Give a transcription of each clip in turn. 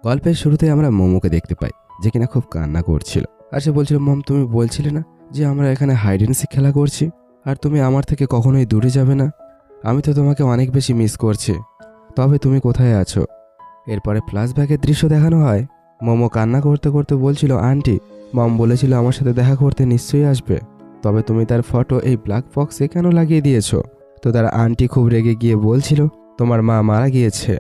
গল্পের শুরুতে আমরা মোমোকে দেখতে পাই, যে কিনা খুব কান্না করছিল। আর সে বলছিল, মম তুমি বলছিলে না যে আমরা এখানে হাইড অ্যান্ড সিক খেলা করছি, আর তুমি আমার থেকে কখনোই দূরে যাবে না? আমি তো তোমাকে অনেক বেশি মিস করছি, তবে তুমি কোথায় আছো? এরপরে ফ্ল্যাশব্যাকের দৃশ্য দেখানো হয়। মোমো কান্না করতে করতে বলছিল, আন্টি, মম বলেছিল আমার সাথে দেখা করতে নিশ্চয়ই আসবে, তবে তুমি তার ফটো এই ব্ল্যাক বক্সে কেন লাগিয়ে দিয়েছো? তো তার আন্টি খুব রেগে গিয়ে বলছিল, তোমার মা মারা গিয়েছে।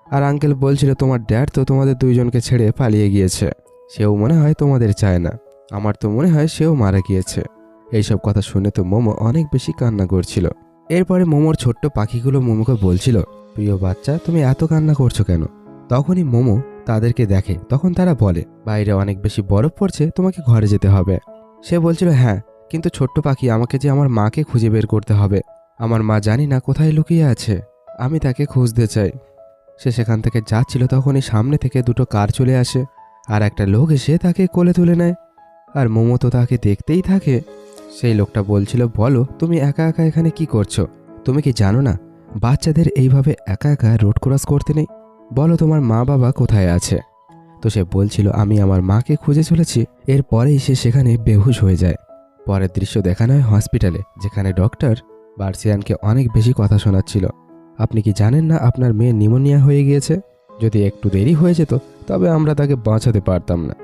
আর আঙ্কেল বলছিল, তোমার ড্যাড তো তোমাদের দুইজনকে ছেড়ে পালিয়ে গিয়েছে, সেও মনে হয় তোমাদের চায় না। আমার তো মনে হয় সেও মারা গিয়েছে। এইসব কথা শুনে তো মোমো অনেক বেশি কান্না করছিল। এরপরে মোমোর ছোট্ট পাখিগুলো মোমোকে বলছিল, প্রিয় বাচ্চা, তুমি এত কান্না করছো কেন? তখনই মোমো তাদেরকে দেখে, তখন তারা বলে, বাইরে অনেক বেশি বরফ পড়ছে, তোমাকে ঘরে যেতে হবে। সে বলছিল, হ্যাঁ, কিন্তু ছোট্ট পাখি, আমাকে যে আমার মাকে খুঁজে বের করতে হবে। আমার মা জানি না কোথায় লুকিয়ে আছে, আমি তাকে খুঁজতে চাই। সে সেখান থেকে যাচ্ছিল, তখনই সামনে থেকে দুটো কার চলে আসে, আর একটা লোক এসে তাকে কোলে তুলে নেয়। আর মোমো তো তাকে দেখতেই থাকে। সেই লোকটা বলছিল, বলো, তুমি একা একা এখানে কি করছো? তুমি কি জানো না বাচ্চাদের এইভাবে একা একা রোড ক্রস করতে নেই? বলো, তোমার মা বাবা কোথায় আছে? তো সে বলছিল, আমি আমার মাকে খুঁজে চলেছি। এরপরেই সে সেখানে বেহুশ হয়ে যায়। পরের দৃশ্য দেখানো হয় হসপিটালে, যেখানে ডক্টর বার্সিয়ানকে অনেক বেশি কথা শোনাচ্ছিল। আপনি কি জানেন না আপনার মেয়ে নিউমোনিয়া হয়ে গিয়েছে? যদি একটু দেরি হয়ে যেত তবে আমরা তাকে বাঁচাতে পারতাম না।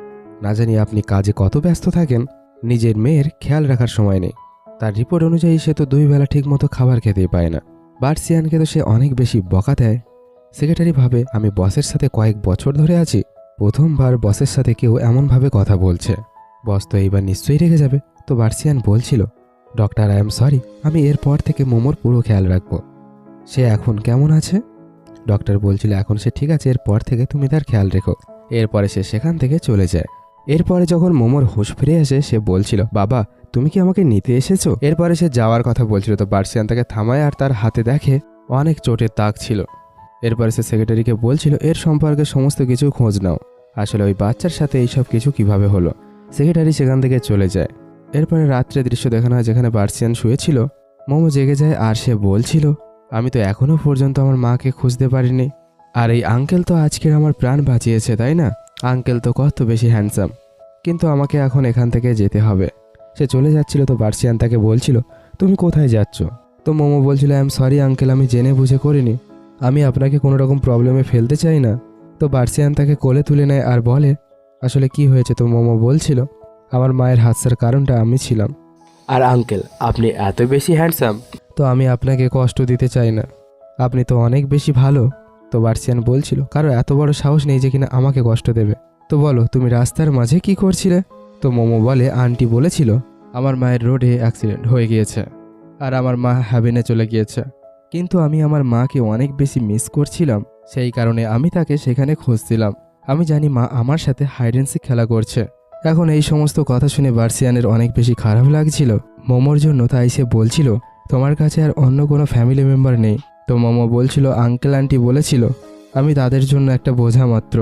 না জানি আপনি কাজে কত ব্যস্ত থাকেন, নিজের মেয়ের খেয়াল রাখার সময় নেই। তার রিপোর্ট অনুযায়ী সে তো 2 বেলা ঠিক মতো খাবার খেতেই পায় না। বার্সিয়ানকে তো সে অনেক বেশি বকা দেয়। সেক্রেটারি ভাবে, আমি বসের সাথে কয়েক বছর ধরে আছি, প্রথমবার বসের সাথে কেউ এমনভাবে কথা বলছে। বস তো এইবার নিশ্চয়ই রেগে যাবে। তো বার্সিয়ান বলছিল, ডক্টর, আই এম সরি, আমি এরপর থেকে মোমোর পুরো খেয়াল রাখবো। সে এখন কেমন আছে? ডক্টর বলছিল, এখন সে ঠিক আছে, এরপর থেকে তুমি তার খেয়াল রেখো। এরপরে সে সেখান থেকে চলে যায়। এরপরে যখন মোমোর হুঁশ ফিরে আসে, সে বলছিল, বাবা, তুমি কি আমাকে নিতে এসেছো? এরপরে সে যাওয়ার কথা বলছিল, তো বার্সিয়ান তাকে থামায় আর তার হাতে দেখে অনেক চোটের দাগ ছিল। এরপরে সে সেক্রেটারিকে বলছিল, এর সম্পর্কে সমস্ত কিছু খোঁজ নাও, আসলে ওই বাচ্চার সাথে এইসব কিছু কিভাবে হলো। সেক্রেটারি সেখান থেকে চলে যায়। এরপরে রাত্রে দৃশ্য দেখানো হয়, যেখানে বার্সিয়ান শুয়েছিল। মোমো জেগে যায় আর সে বলছিল, আমি তো এখনো পর্যন্ত আমার মাকে খুঁজতে পারিনি। আর এই আঙ্কেল তো আজকের আমার প্রাণ বাঁচিয়েছে, তাই না? আঙ্কেল তো কত বেশি হ্যান্ডসাম। কিন্তু আমাকে এখন এখান থেকে যেতে হবে। সে চলে যাচ্ছিল, তো বার্সিয়ান তাকে বলছিল, তুমি কোথায় যাচ্ছ? তো মোমো বলছিল, আই এম সরি আঙ্কেল, আমি জেনে বুঝে করিনি, আমি আপনাকে কোনো রকম প্রবলেমে ফেলতে চাই না। তো বার্সিয়ান তাকে কোলে তুলে নেয় আর বলে, আসলে কি হয়েছে? তো মোমো বলছিল, আমার মায়ের হাদসার কারণটা আমি ছিলাম। আর আঙ্কেল, আপনি এত বেশি হ্যান্ডসাম। তো আমি আপনাকে কষ্ট দিতে চাই না, আপনি তো অনেক বেশি ভালো। তো বার্সিয়ান বলছিল, কারো এত বড় সাহস নেই যে কিনা আমাকে কষ্ট দেবে। তো বলো, তুমি রাস্তার মাঝে কি করছিলে? তো মোমো বলে, আন্টি বলেছিল আমার মায়ের রোডে অ্যাক্সিডেন্ট হয়ে গিয়েছে, আর আমার মা হ্যাভেনে চলে গিয়েছে। কিন্তু আমি আমার মাকে অনেক বেশি মিস করছিলাম, সেই কারণে আমি তাকে সেখানে খুঁজছিলাম। আমি জানি মা আমার সাথে হাইড অ্যান্ড সিক খেলা করছে। এখন এই সমস্ত কথা শুনে বার্সিয়ানের অনেক বেশি খারাপ লাগছিল মোমোর জন্য। তাই সে বলছিল, তোমার কাছে আর অন্য কোনো ফ্যামিলি মেম্বার নেই? তো মোমো বলছিল, আঙ্কেল আন্টি বলেছিল আমি তাদের জন্য একটা বোঝা মাত্র।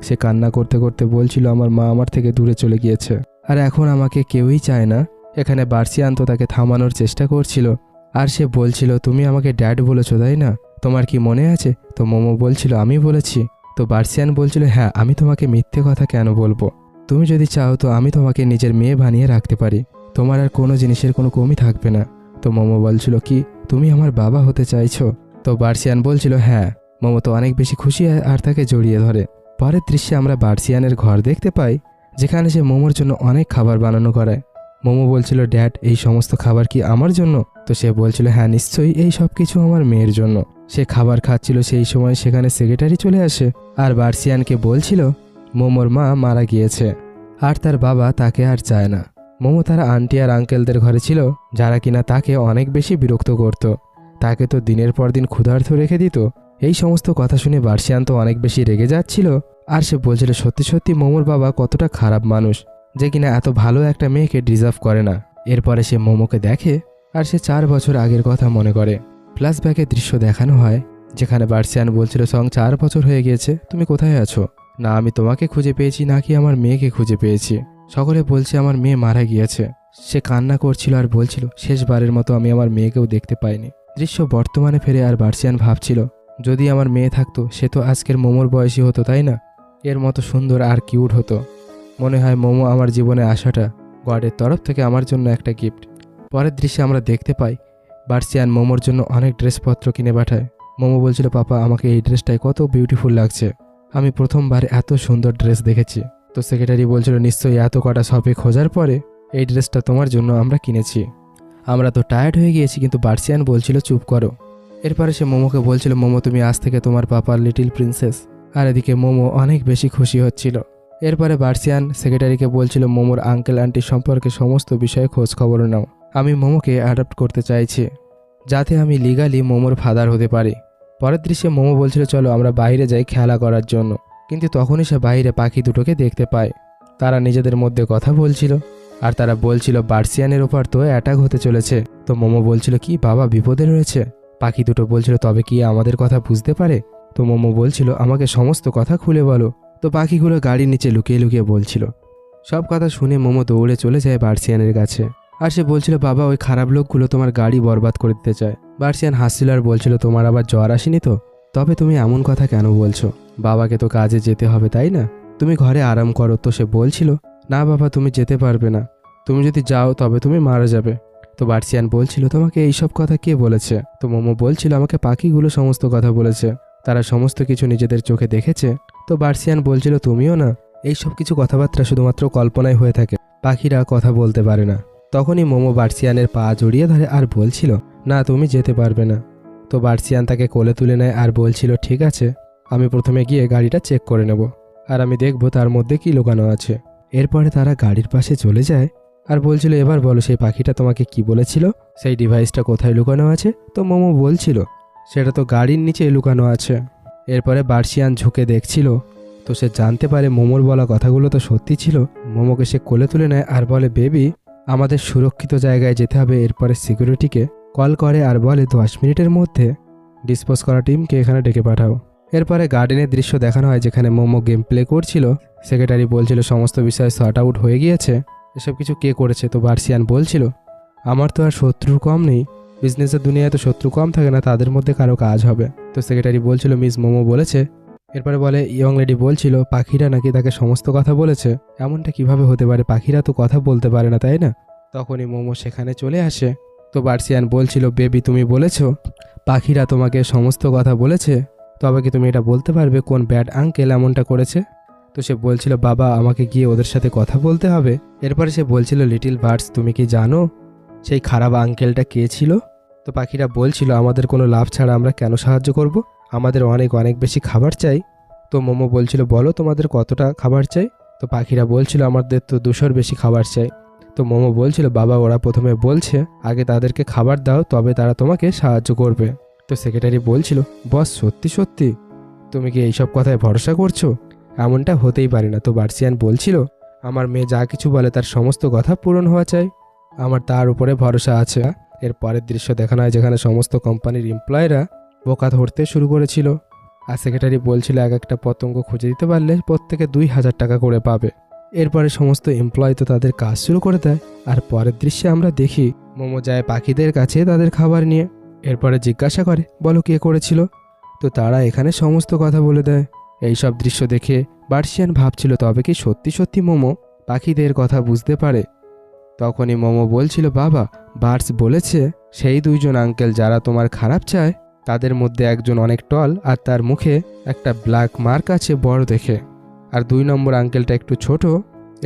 সে কান্না করতে করতে বলছিল, আমার মা আমার থেকে দূরে চলে গিয়েছে, আর এখন আমাকে কেউই চায় না। এখানে বার্সিয়ান তো তাকে থামানোর চেষ্টা করছিল, আর সে বলছিল, তুমি আমাকে ড্যাড বলেছো, তাই না? তোমার কি মনে আছে? তো মোমো বলছিল, আমি বলেছি। তো বার্সিয়ান বলছিল, হ্যাঁ, আমি তোমাকে মিথ্যে কথা কেন বলবো? তুমি যদি চাও তো আমি তোমাকে নিজের মেয়ে বানিয়ে রাখতে পারি, তোমার আর কোনো জিনিসের কোনো কমই থাকবে না। তো মোমো বলছিল, কি তুমি আমার বাবা হতে চাইছো? তো বার্সিয়ান বলছিল, হ্যাঁ। মোমো তো অনেক বেশি খুশি হয় আর তাকে জড়িয়ে ধরে। পরের দৃশ্যে আমরা বার্সিয়ানের ঘর দেখতে পাই, যেখানে সে মোমোর জন্য অনেক খাবার বানানো করায়। মোমো বলছিল, ড্যাড, এই সমস্ত খাবার কি আমার জন্য? তো সে বলছিল, হ্যাঁ নিশ্চয়ই, এই সব কিছু আমার মেয়ের জন্য। সে খাবার খাচ্ছিল, সেই সময় সেখানে সেক্রেটারি চলে আসে আর বার্সিয়ানকে বলছিল, মোমোর মা মারা গিয়েছে আর তার বাবা তাকে আর চায় না। মোমো তার আন্টি আর আঙ্কেলদের ঘরে ছিল, যারা কিনা তাকে অনেক বেশি বিরক্ত করত। তাকে তো দিনের পর দিন ক্ষুধার্ত রেখে দিত। এই সমস্ত কথা শুনে বার্সিয়ান তো অনেক বেশি রেগে যাচ্ছিল, আর সে বলছিল, সত্যি সত্যি মোমোর বাবা কতটা খারাপ মানুষ, যে কিনা এত ভালো একটা মেয়েকে ডিজার্ভ করে না। এরপরে সে মোমোকে দেখে আর সে 4 বছর আগের কথা মনে করে। ফ্ল্যাশব্যাকের দৃশ্য দেখানো হয়, যেখানে বার্সিয়ান বলছিল, 4 বছর হয়ে গিয়েছে, তুমি কোথায় আছো? না আমি তোমাকে খুঁজে পেয়েছি, নাকি আমার মেয়েকে খুঁজে পেয়েছি। সকলে বলছে আমার মেয়ে মারা গিয়েছে। সে কান্না করছিল আর বলছিল, শেষবারের মতো আমি আমার মেয়েকেও দেখতে পাইনি। দৃশ্য বর্তমানে ফিরে আর বার্সিয়ান ভাবছিল, যদি আমার মেয়ে থাকতো সে তো আজকের মোমোর বয়সী হতো, তাই না? এর মতো সুন্দর আর কিউট হতো। মনে হয় মোমো আমার জীবনে আসাটা গডের তরফ থেকে আমার জন্য একটা গিফট। পরের দৃশ্যে আমরা দেখতে পাই বার্সিয়ান মোমোর জন্য অনেক ড্রেসপত্র কিনে পাঠায়। মোমো বলছিল, পাপা আমাকে এই ড্রেসটাই কত বিউটিফুল লাগছে, আমি প্রথমবার এত সুন্দর ড্রেস দেখেছি। তো সেক্রেটারি বলছিল, নিশ্চয়ই এত কটা শপে খোঁজার পরে এই ড্রেসটা তোমার জন্য আমরা কিনেছি। আমরা তো টায়ার্ড হয়ে গিয়েছি, কিন্তু বার্সিয়ান বলছিল চুপ করো। এরপরে সে মোমোকে বলছিল, মোমো তুমি আজ থেকে তোমার পাপার লিটিল প্রিন্সেস। আর এদিকে মোমো অনেক বেশি খুশি হচ্ছিল। এরপরে বার্সিয়ান সেক্রেটারিকে বলছিল, মোমোর আঙ্কেল আন্টি সম্পর্কে সমস্ত বিষয়ে খোঁজ খবর নাও। আমি মোমোকে অ্যাডপ্ট করতে চাইছি, যাতে আমি লিগালি মোমোর ফাদার হতে পারি। পরের দৃশ্যে মোমো বলছিল, চলো আমরা বাইরে যাই খেলা করার জন্য। কিন্তু তখনই সে বাইরে পাখি দুটোকে দেখতে পায়। তারা নিজেদের মধ্যে কথা বলছিল, আর তারা বলছিল বার্সিয়ানের ওপর তো অ্যাটাক হতে চলেছে। তো মোমো বলছিল, কি বাবা বিপদে রয়েছে? পাখি দুটো বলছিল, তবে কি আমাদের কথা বুঝতে পারে? তো মোমো বলছিল, আমাকে সমস্ত কথা খুলে বলো। তো পাখিগুলো গাড়ির নিচে লুকিয়ে লুকিয়ে বলছিল। সব কথা শুনে মোমো দৌড়ে চলে যায় বার্সিয়ানের কাছে। আর সে বলছিল, বাবা ওই খারাপ লোকগুলো তোমার গাড়ি বরবাদ করে দিতে চায়। বার্সিয়ান হাসছিল আর বলছিল, তোমার আবার জ্বর আসেনি তো? তবে তুমি এমন কথা কেন বলছো? বাবাকে তো কাজে যেতে হবে, তাই না? তুমি ঘরে আরাম করো। তো সে বলছিল, না বাবা তুমি যেতে পারবে না, তুমি যদি যাও তবে তুমি মারা যাবে। তো বার্সিয়ান বলছিল, তোমাকে এইসব কথা কে বলেছে? তো মোমো বলছিল, আমাকে পাখিগুলো সমস্ত কথা বলেছে, তারা সমস্ত কিছু নিজেদের চোখে দেখেছে। তো বার্সিয়ান বলছিল, তুমিও না? এইসব কিছু কথাবার্তা শুধুমাত্র কল্পনায় হয়ে থাকে, পাখিরা কথা বলতে পারে না। তখনই মোমো বার্সিয়ানের পা জড়িয়ে ধরে আর বলছিল, না তুমি যেতে পারবে না। তো বার্সিয়ান তাকে কোলে তুলে নেয় আর বলছিল, ঠিক আছে, আমি প্রথমে গিয়ে গাড়িটা চেক করে নেব, আর আমি দেখব তার মধ্যে কি লুকানো আছে। এরপরে তারা গাড়ির পাশে চলে যায় আর বলছিল, এবার বলো সেই পাখিটা তোমাকে কি বলেছিল, সেই ডিভাইসটা কোথায় লুকানো আছে? তো মোমো বলছিল, সেটা তো গাড়ির নিচে লুকানো আছে। এরপরে বার্সিয়ান ঝুঁকে দেখছিল। তো সে জানতে পারে মোমোর বলা কথাগুলো তো সত্যি ছিল। মোমোকে সে কোলে তুলে নেয় আর বলে, বেবি আমাদের সুরক্ষিত জায়গায় যেতে হবে। এরপরে সিকিউরিটিকে কল করে আর বলে, 10 মিনিটের মধ্যে ডিসপোজ করা টিমকে এখানে ডেকে পাঠাও। এরপরে গার্ডেনের দৃশ্য দেখানো হয়, যেখানে মোমো গেম প্লে করছিল। সেক্রেটারি বলছিল, সমস্ত বিষয় সর্ট আউট হয়ে গিয়েছে, এসব কিছু কে করেছে? তো বার্সিয়ান বলছিল, আমার তো আর শত্রু কম নেই, বিজনেসের দুনিয়ায় তো শত্রু কম থাকে না, তাদের মধ্যে কারো কাজ হবে। তো সেক্রেটারি বলছিল, মিস মোমো বলেছে। এরপরে বলে, ইয়ং লেডি বলছিল পাখিরা নাকি তাকে সমস্ত কথা বলেছে। এমনটা কিভাবে হতে পারে? পাখিরা তো কথা বলতে পারে না, তাই না? তখনই মোমো সেখানে চলে আসে। তো বার্সিয়ান বলছিল, বেবি তুমি বলেছো পাখিরা তোমাকে সমস্ত কথা বলেছে, তবে কি তুমি এটা বলতে পারবে কোন ব্যাড আঙ্কেল এমনটা করেছে? তো সে বলছিল, বাবা আমাকে গিয়ে ওদের সাথে কথা বলতে হবে। এরপরে সে বলছিল, লিটিল বার্ডস তুমি কি জানো সেই খারাপ আঙ্কেলটা কে ছিল? তো পাখিরা বলছিল, আমাদের কোনো লাভ ছাড়া আমরা কেন সাহায্য করব, আমাদের অনেক অনেক বেশি খাবার চাই। তো মোমো বলছিল, বলো তোমাদের কতটা খাবার চাই? তো পাখিরা বলছিল, আমাদের তো 200-র বেশি খাবার চাই। তো মোমো বলছিল, বাবা ওরা প্রথমে বলছে আগে তাদেরকে খাবার দাও, তবে তারা তোমাকে সাহায্য করবে। তো সেক্রেটারি বলছিল, বস সত্যি সত্যি তুমি কি এইসব কথায় ভরসা করছো? এমনটা হতেই পারে না। তো বার্সিয়ান বলছিল, আমার মেয়ে যা কিছু বলে তার সমস্ত কথা পূরণ হওয়া চাই, আমার তার উপরে ভরসা আছে। এর পরের দৃশ্য দেখানো হয়, যেখানে সমস্ত কোম্পানির এমপ্লয়িরা বোকা ধরতে শুরু করেছিল। আর সেক্রেটারি বলছিল, এক একটা পতঙ্গ খুঁজে দিতে পারলে প্রত্যেকে 2000 টাকা করে পাবে। এরপরে সমস্ত এমপ্লয়ি তো তাদের কাজ শুরু করে দেয়। আর পরের দৃশ্যে আমরা দেখি মোমো যায় পাখিদের কাছে তাদের খাবার নিয়ে। এরপরে জিজ্ঞাসা করে, বলো কে করেছিল? তো তারা এখানে সমস্ত কথা বলে দেয়। এই সব দৃশ্য দেখে বার্সিয়ান ভাবছিল, তবে কি সত্যি সত্যি মোমো পাখিদের কথা বুঝতে পারে? তখনই মোমো বলছিল, বাবা বার্স বলেছে সেই 2জন আঙ্কেল যারা তোমার খারাপ চায়, তাদের মধ্যে একজন অনেক টল আর তার মুখে একটা ব্ল্যাক মার্ক আছে বড় দেখে, আর 2 নম্বর আঙ্কেলটা একটু ছোট।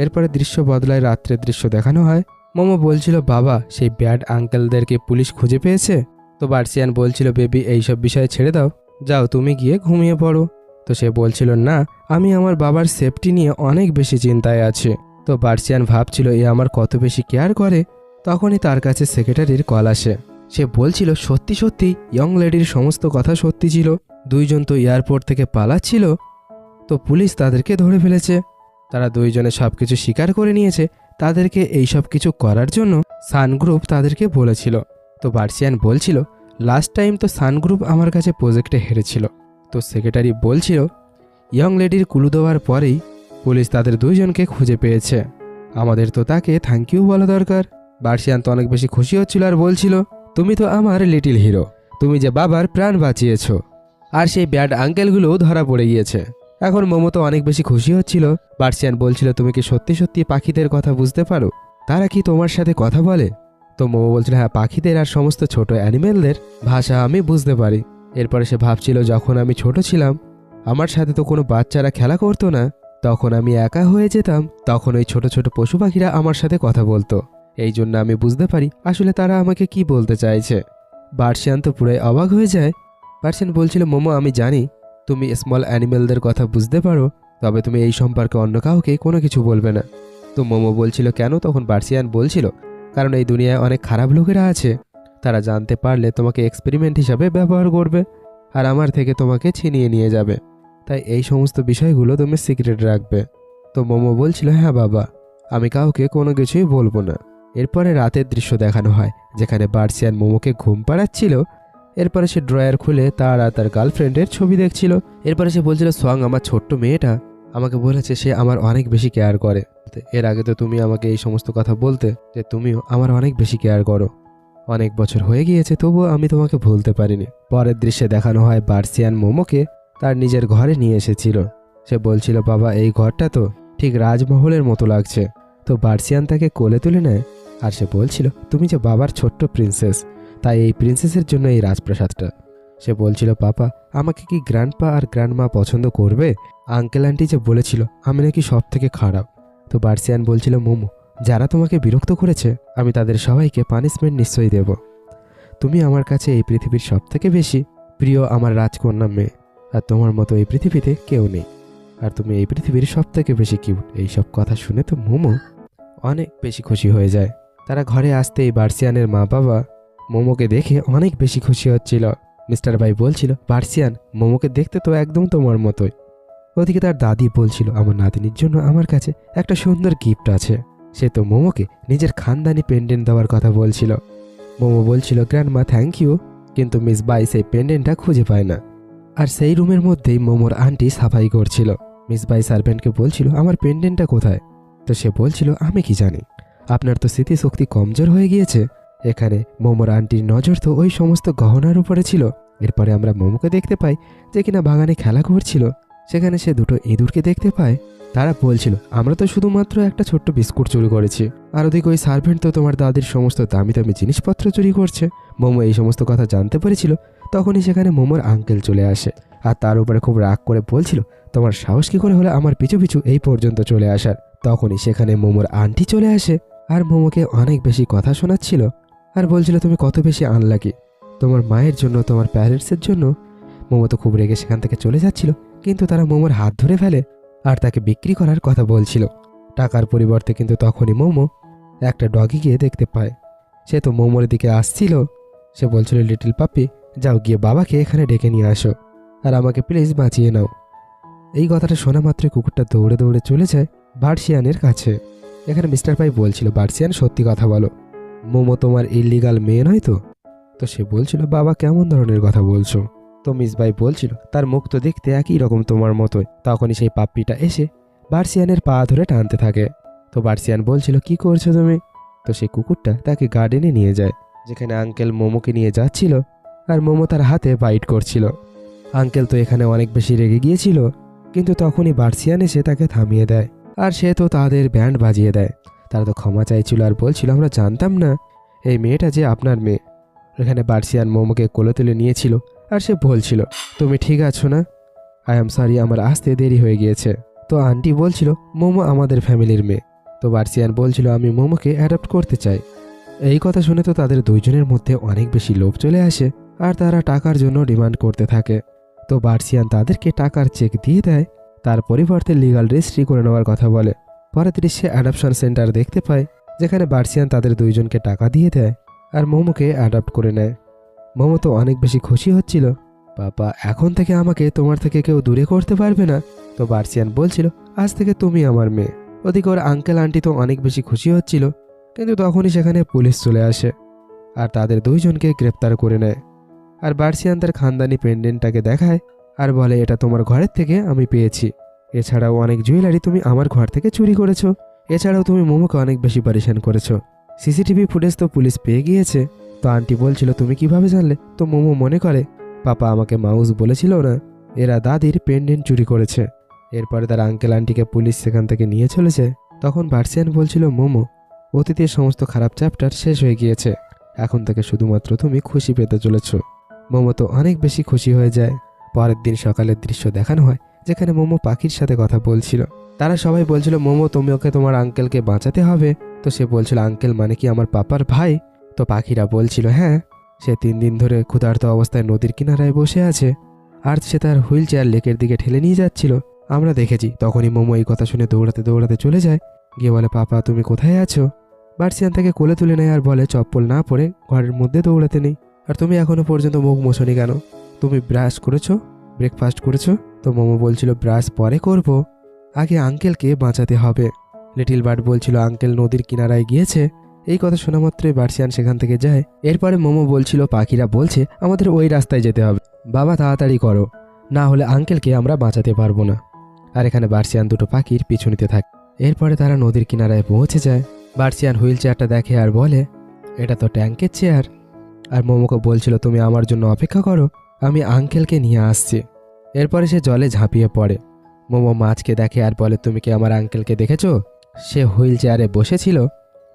এরপরে দৃশ্য বদলায়, রাত্রের দৃশ্য দেখানো হয়। মোমো বলছিল, বাবা সেই ব্যাড আঙ্কেলদেরকে পুলিশ খুঁজে পেয়েছে। তো বার্সিয়ান বলছিল, বেবি এইসব বিষয়ে ছেড়ে দাও, যাও তুমি গিয়ে ঘুমিয়ে পড়ো। তো সে বলছিল, না আমি আমার বাবার সেফটি নিয়ে অনেক বেশি চিন্তায় আছি। তো বার্সিয়ান ভাবছিল, এ আমার কত বেশি কেয়ার করে। তখনই তার কাছে সেক্রেটারির কল আসে। সে বলছিল, সত্যি সত্যি ইয়ং লেডির সমস্ত কথা সত্যি ছিল, 2জন তো এয়ারপোর্ট থেকে পালাচ্ছিল, তো পুলিশ তাদেরকে ধরে ফেলেছে। তারা 2জনে সব কিছু স্বীকার করে নিয়েছে, তাদেরকে এই সব কিছু করার জন্য সান গ্রুপ তাদেরকে বলেছিল। তো বার্সিয়ান বলছিল, লাস্ট টাইম তো সান গ্রুপ আমার কাছে প্রজেক্টে হেরেছিল। তো সেক্রেটারি বলছিল, ইয়ং লেডির কুলু দেওয়ার পরেই পুলিশ তাদের 2জনকে খুঁজে পেয়েছে, আমাদের তো তাকে থ্যাংক ইউ বলা দরকার। বার্সিয়ান তো অনেক বেশি খুশি হচ্ছিল আর বলছিল, তুমি তো আমার লিটিল হিরো, তুমি যে বাবার প্রাণ বাঁচিয়েছ, আর সেই ব্যাড আঙ্কেলগুলোও ধরা পড়ে গিয়েছে। এখন মোমো তো অনেক বেশি খুশি হচ্ছিল। পার্সিয়ান বলছিল, তুমি কি সত্যি সত্যি পাখিদের কথা বুঝতে পারো? তারা কি তোমার সাথে কথা বলে? তো মোমো বলছিল, হ্যাঁ, পাখিদের আর সমস্ত ছোট অ্যানিমেলদের ভাষা আমি বুঝতে পারি। এরপরে সে ভাবছিল, যখন আমি ছোট ছিলাম আমার সাথে তো কোনো বাচ্চারা খেলা করতো না, তখন আমি একা হয়ে যেতাম, তখন ওই ছোট ছোট পশু পাখিরা আমার সাথে কথা বলতো। এই জন্য আমি বুঝতে পারি আসলে তারা আমাকে কি বলতে চাইছে। পার্সিয়ান তো পুরোই অবাক হয়ে যায়। পার্সিয়ান বলছিল, মোমো, আমি জানি তুমি স্মল অ্যানিমেলদের কথা বুঝতে পারো, তবে তুমি এই সম্পর্কে অন্য কাউকে কোনো কিছু বলবে না। তো মোমো বলছিল, কেন? তখন পার্সিয়ান বলছিল, কারণ এই দুনিয়ায় অনেক খারাপ লোকেরা আছে, তারা জানতে পারলে তোমাকে এক্সপেরিমেন্ট হিসাবে ব্যবহার করবে আর আমার থেকে তোমাকে ছিনিয়ে নিয়ে যাবে, তাই এই সমস্ত বিষয়গুলো তুমি সিক্রেট রাখবে। তো মোমো বলছিল, হ্যাঁ বাবা, আমি কাউকে কোনো কিছুই বলবো না। এরপরে রাতের দৃশ্য দেখানো হয়, যেখানে পার্সিয়ান মোমোকে ঘুম পাড়াচ্ছিল। এরপরে সে ড্রয়ার খুলে তার আর তার গার্লফ্রেন্ডের ছবি দেখছিল। এরপরে সে বলছিল, সোয়াং, আমার ছোট্ট মেয়েটা আমাকে বলেছে সে আমার অনেক বেশি কেয়ার করে। এর আগে তো তুমি আমাকে এই সমস্ত কথা বলতে যে তুমিও আমার অনেক বেশি কেয়ার করো। অনেক বছর হয়ে গিয়েছে, তবুও আমি তোমাকে ভুলতে পারিনি। পরের দৃশ্যে দেখানো হয় পার্সিয়ান মোমোকে তার নিজের ঘরে নিয়ে এসেছিল। সে বলছিল, বাবা, এই ঘরটা তো ঠিক রাজমহলের মতো লাগছে। তো পার্সিয়ান তাকে কোলে তুলে নেয় আর সে বলছিল, তুমি যে বাবার ছোট্ট প্রিন্সেস, তাই এই প্রিন্সেসের জন্য এই রাজপ্রাসাদটা। সে বলছিল, পাপা, আমাকে কি গ্র্যান্ডপা আর গ্র্যান্ডমা পছন্দ করবে? আঙ্কেল আন্টি যে বলেছিল আমি নাকি সব থেকে খারাপ। তো পার্সিয়ান বলছিল, মোমো, যারা তোমাকে বিরক্ত করেছে আমি তাদের সবাইকে পানিশমেন্ট নিশ্চয়ই দেব। তুমি আমার কাছে এই পৃথিবীর সব থেকে বেশি প্রিয় আমার রাজকন্যা মেয়ে, আর তোমার মতো এই পৃথিবীতে কেউ নেই, আর তুমি এই পৃথিবীর সব থেকে বেশি কিউট। এইসব কথা শুনে তো মোমো অনেক বেশি খুশি হয়ে যায়। তারা ঘরে আসতেই পার্সিয়ানের মা বাবা মোমোকে দেখে অনেক বেশি খুশি হচ্ছিল। মিস্টার ভাই বলছিল, পার্সিয়ান, মোমোকে দেখতে তো একদম তোমার মতোই। ওদিকে তার দাদি বলছিল, আমার নাতিনির জন্য আমার কাছে একটা সুন্দর গিফট আছে। সে তো মোমোকে নিজের খানদানি পেন্ডেন্ট দেওয়ার কথা বলছিল। মোমো বলছিল, গ্র্যান্ডমা, থ্যাংক ইউ, কিন্তু মিস বাই সেই পেন্ডেন্টটা খুঁজে পায় না। আর সেই রুমের মধ্যেই মোমোর আন্টি সাফাই করছিল। মিস বাই সার্ভেন্টকে বলছিল, আমার পেন্ডেন্টটা কোথায়? তো সে বলছিল, আমি কি জানি, আপনার তো স্মৃতিশক্তি কমজোর হয়ে গিয়েছে। এখানে মোমোর আন্টির নজর তো ওই সমস্ত গহনার উপরে ছিল। এরপরে আমরা মোমোকে দেখতে পাই যে কিনা বাগানে খেলা করছিল। সেখানে সে দুটো ইঁদুরকে দেখতে পায়। তারা বলছিল, আমরা তো শুধুমাত্র একটা ছোট্ট বিস্কুট চুরি করেছি, আর ওদিকে ওই সার্ভেন্ট তো তোমার দাদির সমস্ত দামি দামি জিনিসপত্র চুরি করছে। মোমো এই সমস্ত কথা জানতে পেরেছিল। তখনই সেখানে মোমোর আঙ্কেল চলে আসে আর তার উপরে খুব রাগ করে বলছিল, তোমার সাহস কি করে হলে আমার পিছু পিছু এই পর্যন্ত চলে আসার? তখনই সেখানে মোমোর আন্টি চলে আসে আর মোমোকে অনেক বেশি কথা শোনাচ্ছিল আর বলছিল, তুমি কত বেশি আনলাকি, তোমার মায়ের জন্য, তোমার প্যারেন্টসের জন্য। মোমো তো খুব রেগে সেখান থেকে চলে যাচ্ছিল, কিন্তু তারা মোমোর হাত ধরে ফেলে আর তাকে বিক্রি করার কথা বলছিল টাকার পরিবর্তে। কিন্তু তখনই মোমো একটা ডগিকে দেখতে পায়। সে তো মোমোর দিকে আসছিল। সে বলছিল, লিটল পাপ্পি, যাও গিয়ে বাবাকে এখানে ডেকে নিয়ে আসো আর আমাকে প্লিজ বাঁচিয়ে নাও। এই কথাটা শোনা মাত্রই কুকুরটা দৌড়ে দৌড়ে চলে যায় বার্সিয়ানের কাছে। এখানে মিস্টার পাই বলছিল, বার্সিয়ান, সত্যি কথা বলো, মোমো তোমার ইল্লিগাল মেয়ে নয় তো? তো সে বলছিল, বাবা, কেমন ধরনের কথা বলছো? তো মিস ভাই বলছিল, তার মুখ তো দেখতে একই রকম তোমার মতোই। তখনই সেই পাপ্পিটা এসে বার্সিয়ানের পা ধরে টানতে থাকে। তো বার্সিয়ান বলছিল, কি করছো তুমি? তো সেই কুকুরটা তাকে গার্ডেনে নিয়ে যায়, যেখানে আঙ্কেল মোমোকে নিয়ে যাচ্ছিল আর মোমো তার হাতে বাইট করছিল। আঙ্কেল তো এখানে অনেক বেশি রেগে গিয়েছিল, কিন্তু তখনই বার্সিয়ান এসে তাকে থামিয়ে দেয় আর সে তো তাদের ব্যান্ড বাজিয়ে দেয়। তারা তো ক্ষমা চাইছিল আর বলছিল, আমরা জানতাম না এই মেয়েটা যে আপনার মেয়ে। এখানে বার্সিয়ান মোমোকে কোলে তুলে নিয়েছিল আর সে বলছিল, তুমি ঠিক আছো না? আই এম সরি, আমার আসতে দেরি হয়ে গিয়েছে। তো আন্টি বলছিল, মোমো আমাদের ফ্যামিলির মেয়ে। তো বার্সিয়ান বলছিল, আমি মোমোকে অ্যাডপ্ট করতে চাই। এই কথা শুনে তো তাদের দুইজনের মধ্যে অনেক বেশি লোভ চলে আসে আর তারা টাকার জন্য ডিমান্ড করতে থাকে। তো বার্সিয়ান তাদেরকে টাকার চেক দিয়ে দেয়, তার পরিবর্তে লিগাল রেজিস্ট্রি করে নেওয়ার কথা বলে। পরের দৃশ্যে অ্যাডপশন সেন্টার দেখতে পায়, যেখানে বার্সিয়ান তাদের দুইজনকে টাকা দিয়ে দেয় আর মোমোকে অ্যাডপ্ট করে নেয়। মোমো তো অনেক বেশি খুশি হচ্ছিল। পাপা, এখন থেকে আমাকে তোমার থেকে কেউ দূরে করতে পারবে না। তো বার্সিয়ান বলছিল, আজ থেকে তুমি আমার মেয়ে। ওদিকে ওর আঙ্কেল আন্টি তো অনেক বেশি খুশি হচ্ছিল, কিন্তু তখনই সেখানে পুলিশ চলে আসে আর তাদের দুইজনকে গ্রেপ্তার করে নেয়। আর বার্সিয়ান তার খানদানি পেন্ডেন্টটাকে দেখায় আর বলে, এটা তোমার ঘরের থেকে আমি পেয়েছি। এছাড়াও অনেক জুয়েলারি তুমি আমার ঘর থেকে চুরি করেছো। এছাড়াও তুমি মোমোকে অনেক বেশি পারেশান করেছো। সিসিটিভি ফুটেজ তো পুলিশ পেয়ে গিয়েছে। তো আন্টি বলছিল, তুমি কিভাবে জানলে? তো মোমো মনে করে পাপা আমাকে মাউস বলেছিল না, এরা দাদির পেন্ডেন্ট চুরি করেছে। এরপরে তার আঙ্কেল আন্টিকে পুলিশ সেখান থেকে নিয়ে চলেছে। তখন বার্সিয়ান বলছিল, মোমো, অতীতের সমস্ত খারাপ চ্যাপ্টার শেষ হয়ে গিয়েছে, এখন থেকে শুধুমাত্র তুমি খুশি পেতে চলেছ। মোমো তো অনেক বেশি খুশি হয়ে যায়। পরের দিন সকালের দৃশ্য দেখানো হয়, যেখানে মোমো পাখির সাথে কথা বলছিল। তারা সবাই বলছিল, মোমো তুমি ওকে তোমার আঙ্কেলকে বাঁচাতে হবে। তো সে বলছিল, আঙ্কেল মানে কি আমার পাপার ভাই? তো পাখিরা বলছিল, হ্যাঁ, সে 3 দিন ধরে ক্ষুধার্ত অবস্থায় নদীর কিনারায় বসে আছে, আর সে তার হুইল চেয়ার লেকের দিকে ঠেলে নিয়ে যাচ্ছিল, আমরা দেখেছি। তখনই মোমো এই কথা শুনে দৌড়াতে দৌড়াতে চলে যায়, গিয়ে বলে, পাপা তুমি কোথায় আছো? বার্সিয়ান তাকে কোলে তুলে নেয় আর বলে, চপ্পল না পরে ঘরের মধ্যে দৌড়াতে নেই, আর তুমি এখনো পর্যন্ত মুখ মোছনি কেন? তুমি ব্রাশ করেছো? ব্রেকফাস্ট করেছো? তো মোমো বলছিল, ব্রাশ পরে করব, আগে আঙ্কেলকে বাঁচাতে হবে। লিটিল বার্ড বলছিল, আঙ্কেল নদীর কিনারায় গিয়েছে। এই কথা শোনা মাত্রই বার্সিয়ান সেখান থেকে যায়। এরপরে মোমো বলছিল, পাখিরা বলছে আমাদের ওই রাস্তায় যেতে হবে, বাবা তাড়াতাড়ি করো, না হলে আঙ্কেলকে আমরা বাঁচাতে পারবো না। আর এখানে বার্সিয়ান দুটো পাখির পিছু নিতে থাকে। এরপরে তারা নদীর কিনারায় পৌঁছে যায়। বার্সিয়ান হুইল চেয়ারটা দেখে আর বলে, এটা তো ট্যাঙ্কের চেয়ার। আর মোমোকে বলছিল, তুমি আমার জন্য অপেক্ষা করো, আমি আঙ্কেলকে নিয়ে আসছি। এরপরে সে জলে ঝাঁপিয়ে পড়ে। মোমো মাছকে দেখে আর বলে, তুমি কি আমার আঙ্কেলকে দেখেছো? সে হুইল চেয়ারে বসেছিল।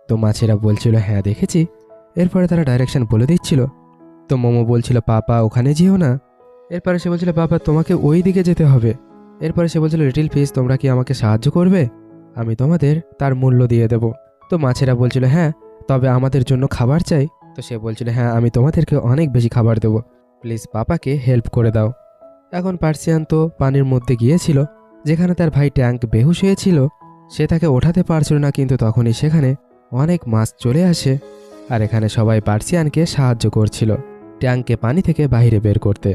তো মাছেরা বলছিল, হ্যাঁ দেখেছি। এরপরে তারা ডাইরেকশন বলে দিচ্ছিল। তো মোমো বলছিল, পাপা ওখানে যেও না। এরপরে সে বলছিল, বাবা তোমাকে ওই দিকে যেতে হবে। এরপরে সে বলছিল, লিটিল ফিশ তোমরা কি আমাকে সাহায্য করবে? আমি তোমাদের তার মূল্য দিয়ে দেব। তো মাছেরা বলছিল, হ্যাঁ, তবে আমাদের জন্য খাবার চাই। তো সে বলছিল, হ্যাঁ আমি তোমাদেরকে অনেক বেশি খাবার দেবো, প্লিজ পাপাকে হেল্প করে দাও। এখন পার্সিয়ান তো পানির মধ্যে গিয়েছিল, যেখানে তার ভাই ট্যাঙ্ক বেহুশ হয়েছিল। সে তাকে ওঠাতে পারছিল না, কিন্তু তখনই সেখানে অনেক মাছ চলে আসে। আর এখানে সবাই পার্সিয়ানকে সাহায্য করছিল ট্যাঙ্ককে পানি থেকে বাইরে বের করতে।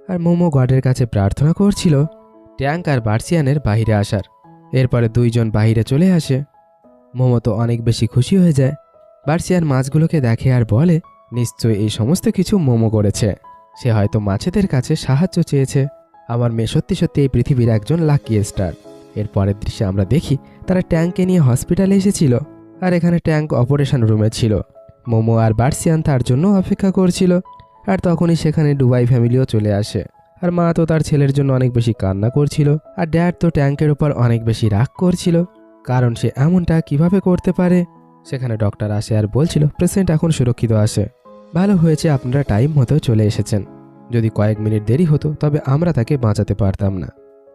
আর মোমো গডের কাছে প্রার্থনা করছিল ট্যাঙ্ক আর বার্সিয়ানের বাইরে আসার। এরপরে দুইজন বাইরে চলে আসে। মোমো তো অনেক বেশি খুশি হয়ে যায়। বার্সিয়ান মাছগুলোকে দেখে আর বলে, নিশ্চয়ই এই সমস্ত কিছু মোমো করেছে, সে হয়তো মাছেদের কাছে সাহায্য চেয়েছে। আমার মেয়ে সত্যি সত্যি এই পৃথিবীর একজন লাকি স্টার। এর পরের দৃশ্যে আমরা দেখি তারা ট্যাঙ্ককে নিয়ে হসপিটালে এসেছিল। আর এখানে ট্যাঙ্ক অপারেশন রুমে ছিল। মোমো আর বার্সিয়ান তার জন্য অপেক্ষা করছিল। আর তখনই সেখানে ডুবাই ফ্যামিলিও চলে আসে। আর মা তো তার ছেলের জন্য অনেক বেশি কান্না করছিল। আর ড্যাড তো ট্যাঙ্কের উপর অনেক বেশি রাগ করছিল, কারণ সে এমনটা কিভাবে করতে পারে। সেখানে ডক্টর আসে আর বলছিল, পেশেন্ট এখন সুরক্ষিত আছে, ভালো হয়েছে আপনারা টাইম মতো চলে এসেছেন, যদি কয়েক মিনিট দেরি হতো তবে আমরা তাকে বাঁচাতে পারতাম না।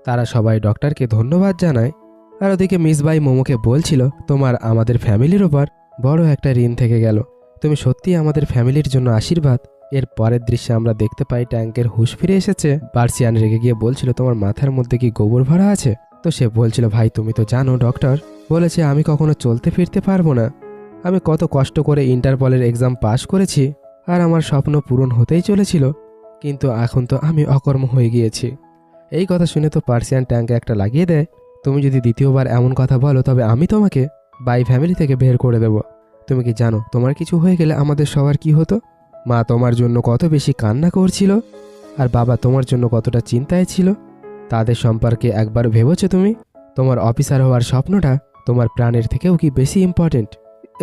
তারা সবাই ডক্টরকে ধন্যবাদ জানায়। আর ওদিকে মিসবাই মোমোকে বলছিল, তোমার আমাদের ফ্যামিলির ওপর বড় একটা ঋণ থেকে গেল, তুমি সত্যিই আমাদের ফ্যামিলির জন্য আশীর্বাদ। এর পরের দৃশ্যে আমরা দেখতে পাই ট্যাঙ্কের হুঁশ ফিরে এসেছে। বার্সিয়ান রেগে গিয়ে বলছিল, তোমার মাথার মধ্যে কি গোবর ভরা আছে? তো সে বলছিল, ভাই তুমি তো জানো ডক্টর বলেছে আমি কখনো চলতে ফিরতে পারবো না, আমি কত কষ্ট করে ইন্টারপলের এক্সাম পাশ করেছি, আর আমার স্বপ্ন পূরণ হতেই চলেছিল, কিন্তু এখন তো আমি অকর্ম হয়ে গিয়েছি। এই কথা শুনে তো পার্সিয়ান ট্যাঙ্কে একটা লাগিয়ে দেয়, তুমি যদি দ্বিতীয়বার এমন কথা বলো তবে আমি তোমাকে বাই ফ্যামিলি থেকে বের করে দেব। তুমি কি জানো তোমার কিছু হয়ে গেলে আমাদের সবার কি হতো? মা তোমার জন্য কত বেশি কান্না করছিল, আর বাবা তোমার জন্য কতটা চিন্তায় ছিল, তাদের সম্পর্কে একবার ভেবেছো তুমি? তোমার অফিসার হওয়ার স্বপ্নটা তোমার প্রাণের থেকেও কি বেশি ইম্পর্টেন্ট?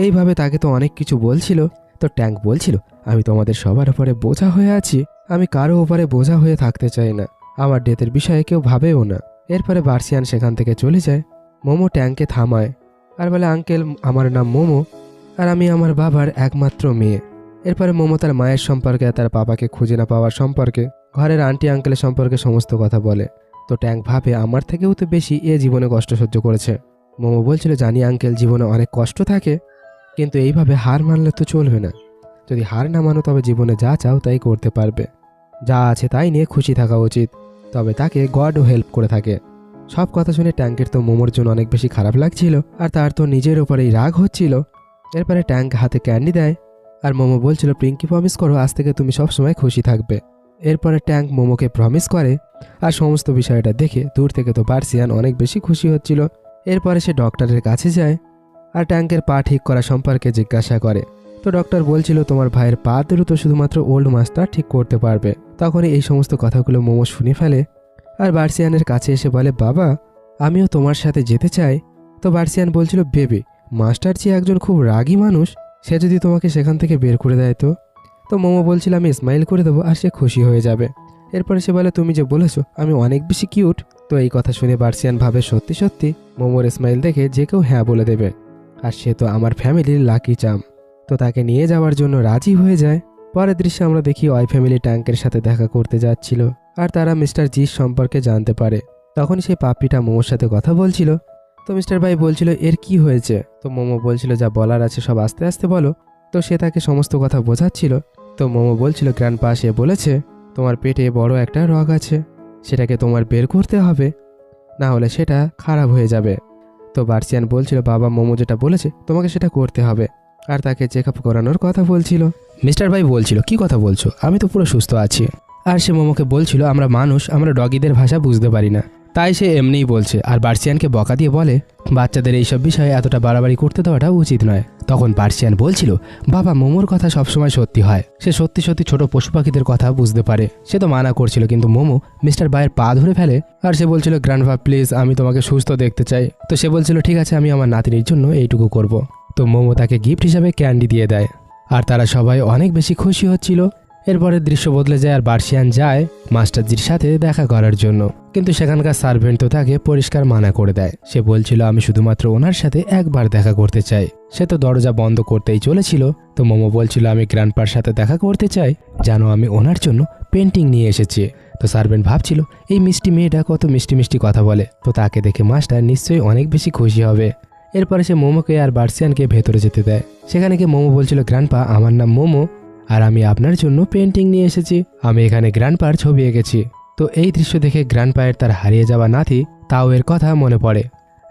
এইভাবে তাকে তো অনেক কিছু বলছিল। তো ট্যাঙ্ক বলছিল, আমি তোমাদের সবার উপরে বোঝা হয়ে আছি, আমি কারো উপরে বোঝা হয়ে থাকতে চাই না, আমার ডেথের বিষয়ে কেউ ভাবেও না। এরপরে বার্সিয়ান সেখান থেকে চলে যায়। মোমো ট্যাঙ্কে থামায় আর বলে, আঙ্কেল আমার নাম মোমো, আর আমি আমার বাবার একমাত্র মেয়ে। এরপরে মোমো তার মায়ের সম্পর্কে, তার বাবাকে খুঁজে না পাওয়ার সম্পর্কে, ঘরের আন্টি আঙ্কেলের সম্পর্কে সমস্ত কথা বলে। তো ট্যাঙ্ক ভাবে, আমার থেকেও তো বেশি এ জীবনে কষ্ট সহ্য করেছে। মোমো বলছিল, জানি আঙ্কেল জীবনে অনেক কষ্ট থাকে, কিন্তু এইভাবে হার মানলে তো চলবে না, যদি হার না মানো তবে জীবনে যা চাও তাই করতে পারবে, যা আছে তাই নিয়ে খুশি থাকা উচিত, তবে তাকে গডও হেল্প করে থাকে। সব কথা শুনে ট্যাঙ্কের তো মোমোর জন্য অনেক বেশি খারাপ লাগছিল, আর তার তো নিজের ওপরেই রাগ হচ্ছিল। এরপরে ট্যাঙ্ক হাতে ক্যান্ডি দেয়, আর মোমো বলছিল, পিঙ্কি প্রমিস করো আজ থেকে তুমি সবসময় খুশি থাকবে। এরপরে ট্যাঙ্ক মোমোকে প্রমিস করে, আর সমস্ত বিষয়টা দেখে দূর থেকে তো বার্সিয়ান অনেক বেশি খুশি হচ্ছিল। এরপরে সে ডক্টরের কাছে যায় আর ট্যাঙ্কের পা ঠিক করা সম্পর্কে জিজ্ঞাসা করে। তো ডক্টর বলছিল, তোমার ভাইয়ের পা দুটো তো শুধুমাত্র ওল্ড মাস্টার ঠিক করতে পারবে। তখনই এই সমস্ত কথাগুলো মোমো শুনে ফেলে, আর বার্সিয়ানের কাছে এসে বলে, বাবা আমিও তোমার সাথে যেতে চাই। তো বার্সিয়ান বলছিল, বেবি মাস্টার যে একজন খুব রাগী মানুষ, সে যদি তোমাকে সেখান থেকে বের করে দেয় তো মোমো বলছিল, আমি স্মাইল করে দেবো আর সে খুশি হয়ে যাবে। এরপরে সে বলে তুমি যে বলেছো আমি অনেক বেশি কিউট। তো এই কথা শুনে বার্সিয়ান ভাবে সত্যি সত্যি মোমোর স্মাইল দেখে যে কেউ হ্যাঁ বলে দেবে, আর সে তো আমার ফ্যামিলির লাকি চাম। তো তাকে নিয়ে যাওয়ার জন্য রাজি হয়ে যায়। পরের দৃশ্যে আমরা দেখি ওই ফ্যামিলি ট্যাঙ্কের সাথে দেখা করতে যাচ্ছিল, আর তারা মিস্টার জি সম্পর্কে জানতে পারে। তখন সেই পাপ্পিটা মোমোর সাথে কথা বলছিল। তো মিস্টার ভাই বলছিল এর কি হয়েছে। তো মোমো বলছিল যা বলার আছে সব আস্তে আস্তে বলো। তো সে তাকে সমস্ত কথা বোঝাচ্ছিল। তো মোমো বলছিল গ্র্যান্ডপা সে বলেছে তোমার পেটে বড় একটা রগ আছে, সেটাকে তোমার বের করতে হবে, না হলে সেটা খারাপ হয়ে যাবে। তো বার্সিয়ান বলছিল বাবা মোমো যেটা বলেছে তোমাকে সেটা করতে হবে, আর তাকে চেক আপ করানোর কথা বলছিল। মিস্টার ভাই বলছিল কি কথা বলছো, আমি তো পুরো সুস্থ আছি। আর সে মোমোকে বলছিল আমরা মানুষ, আমরা ডগিদের ভাষা বুঝতে পারি না, তাই সে এমনিই বলছে। আর বার্সিয়ানকে বকা দিয়ে বলে বাচ্চাদের এইসব বিষয়ে এতটা বাড়াবাড়ি করতে দেওয়াটা উচিত নয়। তখন বার্সিয়ান বলছিল বাবা মোমোর কথা সবসময় সত্যি হয়, সে সত্যি সত্যি ছোট পশু পাখিদের কথা বুঝতে পারে। সে তো মানা করছিল, কিন্তু মোমো মিস্টার ভাইয়ের পা ধরে ফেলে। আর সে বলছিল গ্র্যান্ডপা প্লিজ আমি তোমাকে সুস্থ দেখতে চাই। তো সে বলছিল ঠিক আছে আমি আমার নাতিনির জন্য এইটুকু করব। তো মোমো তাকে গিফট হিসাবে ক্যান্ডি দিয়ে দেয়, আর তারা সবাই অনেক বেশি খুশি হচ্ছিল। এরপরের দৃশ্য বদলে যায়, আর বার্সিয়ান যায় মাস্টারজির সাথে দেখা করার জন্য, কিন্তু সেখানকার সার্ভেন্ট তো তাকে পরিষ্কার মানা করে দেয়। সে বলছিল আমি শুধুমাত্র ওনার সাথে একবার দেখা করতে চাই। সে তো দরজা বন্ধ করতেই চলেছিল। তো মোমো বলছিল আমি গ্র্যান্ডপার সাথে দেখা করতে চাই, জানো আমি ওনার জন্য পেন্টিং নিয়ে এসেছি। তো সার্ভেন্ট ভাবছিল এই মিষ্টি মেয়েটা কত মিষ্টি মিষ্টি কথা বলে, তো তাকে দেখে মাস্টার নিশ্চয়ই অনেক বেশি খুশি হবে। এরপরে সে মোমোকে আর বার্সিয়ানকে ভেতরে যেতে দেয়। সেখানে গিয়ে মোমো বলছিল গ্র্যান্ডপা আমার নাম মোমো, আর আমি আপনার জন্য পেন্টিং নিয়ে এসেছি। আমি এখানে গ্র্যান্ডপার ছবি এঁকেছি। তো এই দৃশ্য দেখে গ্র্যান্ডপায়ের তার হারিয়ে যাওয়া নাতি তাও এর কথা মনে পড়ে,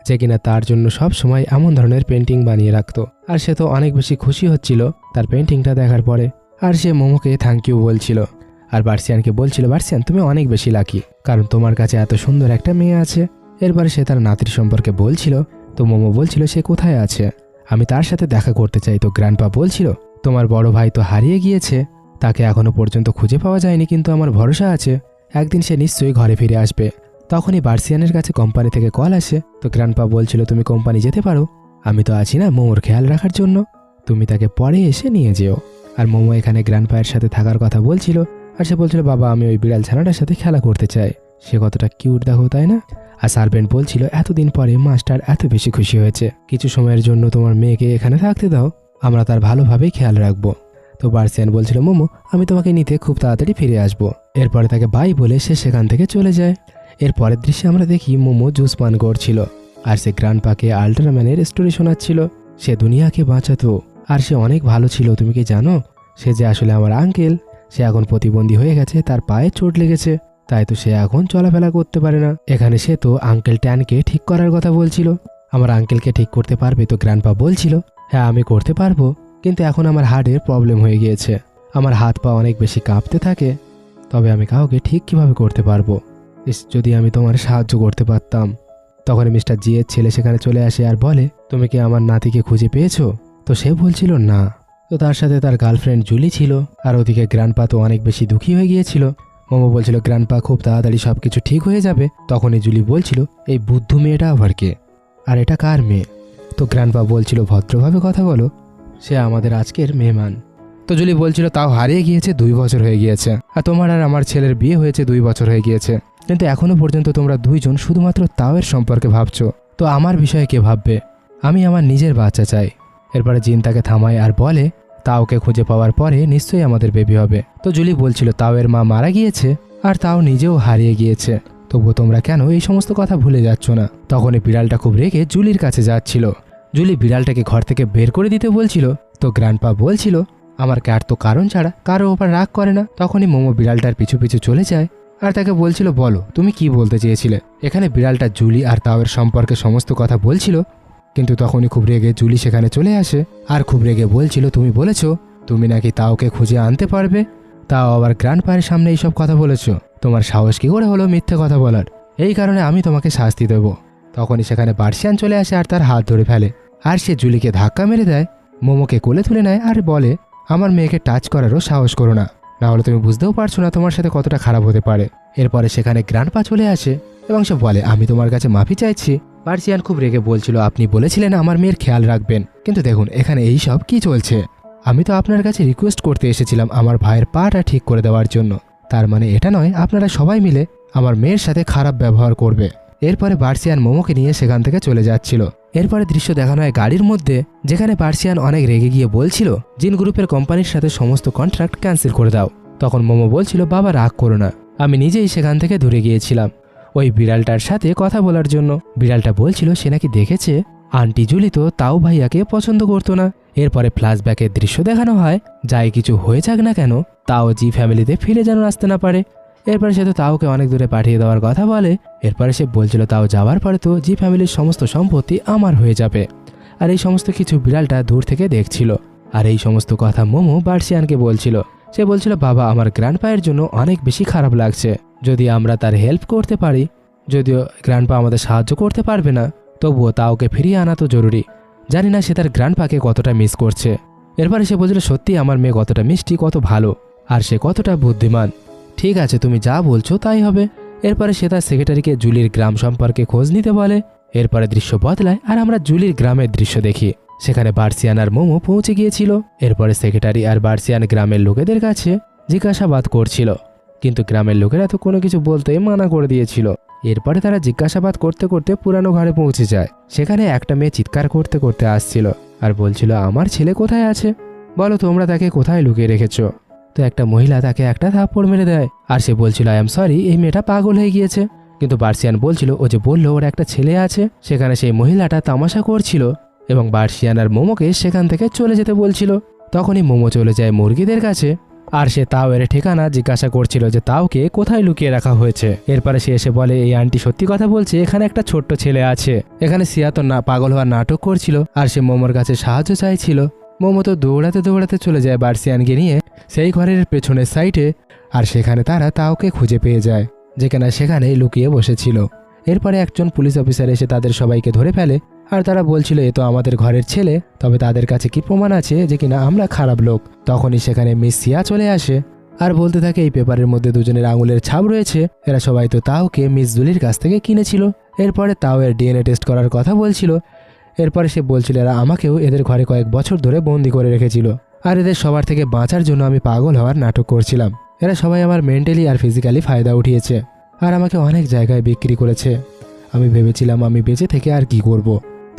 যে কিনা তার জন্য সব সময় এমন ধরনের পেন্টিং বানিয়ে রাখতো। আর সে তো অনেক বেশি খুশি হচ্ছিল তার পেন্টিংটা দেখার পরে। আর সে মোমোকে থ্যাংক ইউ বলছিল, আর বার্সিয়ানকে বলছিল বার্সিয়ান তুমি অনেক বেশি লাকি, কারণ তোমার কাছে এত সুন্দর একটা মেয়ে আছে। এরপরে সে তার নাতির সম্পর্কে বলছিল। তো মোমো বলছিল সে কোথায় আছে, আমি তার সাথে দেখা করতে চাই। তো গ্র্যান্ডপা বলছিল তোমার বড় ভাই তো হারিয়ে গিয়েছে, তাকে এখনো পর্যন্ত খুঁজে পাওয়া যায়নি, কিন্তু আমার ভরসা আছে একদিন সে নিশ্চয়ই ঘরে ফিরে আসবে। তখনই বার্সিয়ানের কাছে কোম্পানি থেকে কল আসে। তো গ্র্যান্ডপা বলছিল তুমি কোম্পানি যেতে পারো, আমি তো আছি না মোমোর খেয়াল রাখার জন্য, তুমি তাকে পরে এসে নিয়ে যেও। আর মোমো এখানে গ্র্যান্ডপায়ের সাথে থাকার কথা বলছিল। আর সে বলছিল বাবা আমি ওই বিড়াল ছানাটার সাথে খেলা করতে চাই, সে কতটা কিউট দেখো তাই না। আর সার্ভেন্ট বলছিল এতদিন পরে মাস্টার এত বেশি খুশি হয়েছে, কিছু সময়ের জন্য তোমার মেয়েকে এখানে থাকতে দাও, আমরা তার ভালোভাবেই খেয়াল রাখবো। তো বার্সিয়ান বলছিল মোমো আমি তোমাকে নিতে খুব তাড়াতাড়ি ফিরে আসবো। এরপরে তাকে বাই বলে সে সেখান থেকে চলে যায়। এর পরের দৃশ্যে আমরা দেখি মোমো জুস পান করছিল, আর সে গ্র্যান্ডপাকে আল্ট্রাম্যানের স্টোরি শোনাচ্ছিল। সে দুনিয়াকে বাঁচাতো, আর সে অনেক ভালো ছিল। তুমি কি জানো সে যে আসলে আমার আঙ্কেল, সে এখন প্রতিবন্ধী হয়ে গেছে, তার পায়ে চোট লেগেছে, তাই তো সে এখন চলাফেরা করতে পারে না। এখানে সে তো আঙ্কেল ট্যানকে ঠিক করার কথা বলছিল, আমার আঙ্কেলকে ঠিক করতে পারবে। তো গ্র্যান্ডপা বলছিল হ্যাঁ আমি করতে পারবো, কিন্তু এখন আমার হার্টের প্রবলেম হয়ে গিয়েছে, আমার হাত পা অনেক বেশি কাঁপতে থাকে, তবে আমি কাউকে ঠিক কিভাবে করতে পারবো, যদি আমি তোমার সাহায্য করতে পারতাম। তখন মিস্টার জি এর ছেলে সেখানে চলে আসে আর বলে তুমি কি আমার নাতিকে খুঁজে পেয়েছো। তো সে বলছিল না। তো তার সাথে তার গার্লফ্রেন্ড জুলি ছিল, আর ওদিকে গ্র্যান্ডপা তো অনেক বেশি দুঃখী হয়ে গিয়েছিল। মোমো বলছিল গ্র্যান্ডপা খুব তাড়াতাড়ি সবকিছু ঠিক হয়ে যাবে। তখনই জুলি বলছিল এই বুদ্ধু মেয়েটা আবার কে, আর এটা কার মেয়ে। তো গ্র্যান্ডপা বলছিল ভদ্রভাবে কথা বলো, সে আমাদের আজকের মেহমান। তো জুলি বলছিল তাও হারিয়ে গিয়েছে 2 বছর হয়ে গিয়েছে, আর তোমার আর আমার ছেলের বিয়ে হয়েছে 2 বছর হয়ে গিয়েছে, কিন্তু এখনো পর্যন্ত তোমরা দুইজন শুধুমাত্র তাওয়ের সম্পর্কে ভাবছো, তো আমার বিষয়ে কে ভাববে, আমি আমার নিজের বাচ্চা চাই। এরপরে জিন তাকে থামায় আর বলে তাওকে খুঁজে পাওয়ার পরে নিশ্চয়ই আমাদের বেবি হবে। তো জুলি বলছিল তাওয়ের মা মারা গিয়েছে, আর তাও নিজেও হারিয়ে গিয়েছে, তবুও তোমরা কেন এই সমস্ত কথা ভুলে যাচ্ছ না। তখনই বিড়ালটা খুব রেগে জুলির কাছে যাচ্ছিল, জুলি বিড়ালটাকে ঘর থেকে বের করে দিতে বলছিল। তো গ্র্যান্ডপা বলছিল আমার ক্যাট তো কারণ ছাড়া কারো ওপর রাগ করে না। তখনই মোমো বিড়ালটার পিছু পিছু চলে যায়, আর তাকে বলছিল বলো তুমি কি বলতে চেয়েছিলে। এখানে বিড়ালটা জুলি আর তাওয়ের সম্পর্কে সমস্ত কথা বলছিল, কিন্তু তখনই খুব রেগে জুলি সেখানে চলে আসে, আর খুব রেগে বলছিল তুমি বলেছো তুমি নাকি তাওকে খুঁজে আনতে পারবে, তাও আবার গ্র্যান্ডপায়ের সামনে এইসব কথা বলেছো, তোমার সাহস কি করে হলো মিথ্যে কথা বলার, এই কারণে আমি তোমাকে শাস্তি দেব। তখনই সেখানে বার্সিয়ান চলে আসে আর তার হাত ধরে ফেলে, আর সে জুলিকে ধাক্কা মেরে দেয়, মোমোকে কোলে তুলে নেয় আর বলে আমার মেয়েকে টাচ করারও সাহস করো না, না হলে তুমি বুঝতেও পারছো না তোমার সাথে কতটা খারাপ হতে পারে। এরপরে সেখানে গ্র্যান্ডপা চলে আসে এবং সে বলে আমি তোমার কাছে মাফি চাইছি। বার্সিয়ান খুব রেগে বলছিল আপনি বলেছিলেন আমার মেয়ের খেয়াল রাখবেন, কিন্তু দেখুন এখানে এই সব কি চলছে, আমি তো আপনার কাছে রিকোয়েস্ট করতে এসেছিলাম আমার ভাইয়ের পাটা ঠিক করে দেওয়ার জন্য, তার মানে এটা নয় আপনারা সবাই মিলে আমার মেয়ের সাথে খারাপ ব্যবহার করবে। এরপরে বার্সিয়ান মোমোকে নিয়ে সেখান থেকে চলে যাচ্ছিল। এরপরে দৃশ্য দেখানো হয় গাড়ির মধ্যে, যেখানে বার্সিয়ান অনেক রেগে গিয়ে বলছিল জিন গ্রুপের কোম্পানির সাথে সমস্ত কন্ট্রাক্ট ক্যান্সেল করে দাও। তখন মোমো বলছিল বাবা রাগ করো না, আমি নিজেই সেখান থেকে দূরে গিয়েছিলাম ওই বিড়ালটার সাথে কথা বলার জন্য। বিড়ালটা বলছিল সে নাকি দেখেছে আন্টি জুলি তো তাও ভাইয়াকে পছন্দ করতো না। এরপরে ফ্ল্যাশব্যাকের দৃশ্য দেখানো হয়, যাই কিছু হয়ে যাক না কেন তাও জি ফ্যামিলিতে ফিরে যেন আসতে না পারে। এরপরে সে তো তাওকে অনেক দূরে পাঠিয়ে দেওয়ার কথা বলে। এরপরে সে বলছিল তাও যাওয়ার পরে তো জি ফ্যামিলির সমস্ত সম্পত্তি আমার হয়ে যাবে। আর এই সমস্ত কিছু বিড়ালটা দূর থেকে দেখছিল। আর এই সমস্ত কথা মোমো বার্সিয়ানকে বলছিল। সে বলছিল বাবা আমার গ্র্যান্ডপায়ের জন্য অনেক বেশি খারাপ লাগছে, যদি আমরা তার হেল্প করতে পারি, যদিও গ্র্যান্ডপা আমাদের সাহায্য করতে পারবে না, তবুও তাওকে ফিরিয়ে আনা তো জরুরি। জানি না সে তার গ্র্যান্ডপাকে কতটা মিস করছে। এরপরে সে বলছিল সত্যি আমার মেয়ে কতটা মিষ্টি, কত ভালো, আর সে কতটা বুদ্ধিমান। ঠিক আছে তুমি যা বলছো তাই হবে। এরপরে সে তার সেক্রেটারিকে জুলির গ্রাম সম্পর্কে খোঁজ নিতে বলে। এরপরে দৃশ্য বদলায় আর আমরা জুলির গ্রামের দৃশ্য দেখি। সেখানে বার্সিয়ান আর মোমো পৌঁছে গিয়েছিল। এরপরে সেক্রেটারি আর বার্সিয়ান গ্রামের লোকেদের কাছে জিজ্ঞাসাবাদ করছিল, কিন্তু গ্রামের লোকেরা তো কোনো কিছু বলতে মানা করে দিয়েছিল। এরপরে তারা জিজ্ঞাসাবাদ করতে করতে পুরানো ঘরে পৌঁছে যায়। সেখানে একটা মেয়ে চিৎকার করতে করতে আসছিল আর বলছিল আমার ছেলে কোথায় আছে, বলো তোমরা তাকে কোথায় লুকিয়ে রেখেছো। তো একটা মহিলা তাকে একটা থাপ্পড় মেরে দেয় আর সে বলছিল আই এম সরি, এই মেয়েটা পাগল হয়ে গিয়েছে। কিন্তু বার্সিয়ান বলছিল ও যে বললো ওর একটা ছেলে আছে। সেখানে সেই মহিলাটা তামাশা করছিল এবং বার্সিয়ান আর মোমোকে সেখান থেকে চলে যেতে বলছিল। তখনই মোমো চলে যায় মুরগিদের কাছে আর সে তাওয়ের ঠিকানা জিজ্ঞাসা করছিল যে তাওকে কোথায় লুকিয়ে রাখা হয়েছে। এরপরে সে এসে বলে এই আন্টি সত্যি কথা বলছে, এখানে একটা ছোট্ট ছেলে আছে। এখানে সিয়া তো না পাগল হওয়ার নাটক করছিল আর সে মোমোর কাছে সাহায্য চাইছিল। মোমো তো দৌড়াতে দৌড়াতে চলে যায় বার্সিয়ানকে নিয়ে সেই ঘরের পেছনের সাইডে, আর সেখানে তারা তাওকে খুঁজে পেয়ে যায়, যেখানে সেখানে লুকিয়ে বসেছিল। এরপরে একজন পুলিশ অফিসার এসে তাদের সবাইকে ধরে ফেলে আর তারা বলছিল এ তো আমাদের ঘরের ছেলে, তবে তাদের কাছে কি প্রমাণ আছে যে কিনা আমরা খারাপ লোক। তখনই সেখানে মিস সিয়া চলে আসে আর বলতে থাকে এই পেপারের মধ্যে দুজনের আঙুলের ছাপ রয়েছে, এরা সবাই তো তাওকে মিস জুলির কাছ থেকে কিনেছিল। এরপরে তাওয়ের ডিএনএ টেস্ট করার কথা বলছিল। এরপরে সে বলছিল এরা আমাকেও এদের ঘরে কয়েক বছর ধরে বন্দি করে রেখেছিল আর এদের সবার থেকে বাঁচার জন্য আমি পাগল হওয়ার নাটক করছিলাম। এরা সবাই আমার মেন্টালি আর ফিজিক্যালি ফায়দা উঠিয়েছে আর আমাকে অনেক জায়গায় বিক্রি করেছে। আমি ভেবেছিলাম আমি বেঁচে থেকে আর কি করব।